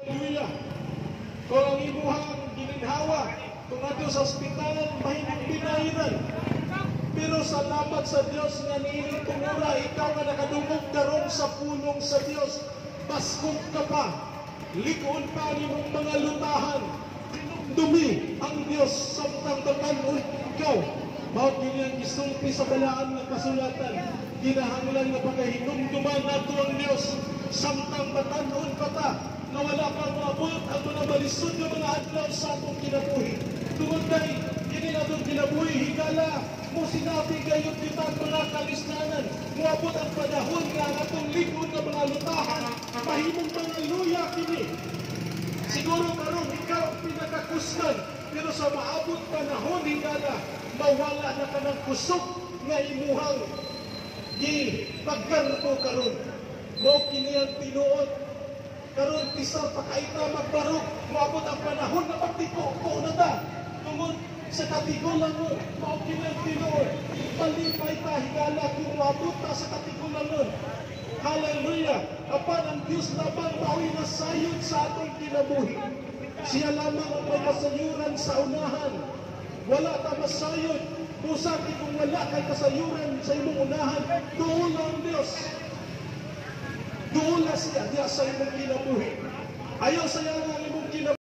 Hallelujah. Kung ang imuhang gininhawa, kung ato sa ospital, mahimong binairan. Pero salamat sa Dios nga niiling tungura, ikaw nga nakadungog karon sa pulong sa Dios. Baskog ka pa, likoon pa nimong mga lutahan. Dumi ang Dios samtang batanon ikaw. Mao kini ang gisulti sa balaan nga kasulatan. Kinahanglan nga pagkahinumduman nato ang Dios samtang batanon pa ta na wala pang maabot ang mga balisod nga mga adlaw sa atong kinabuhi. Tungod kay kini natong kinabuhi higala mo sinabi kayo kita mga kalisnanan. Muabot ang panahon nga atong likod nga mga lutahan. Mahimong mga luya kini. Siguro karon ikaw ang pinakakusgan, pero sa maabot panahon higala mawala na ka ng kusog nga imuhang pagkanto karon. Mao kini ang tinuod karon pisang pakaita magbarok. Maabot ang panahon na magtiko na ta tungod sa katigulan mo. Mao kini ang tinuod palipay ta higala kung maabot ta sa katigulan mo. Hallelujah! Apan ang Diyos lamang mao'y nasayod sa atong kinabuhi. Siya lamang ang may kasayuran sa unahan. Wala ta masayod. Busa kung wala kay kasayuran sa imong unahan, doon ang Diyos. Doon na siya sa imong kinabuhi. Ayaw sa iyang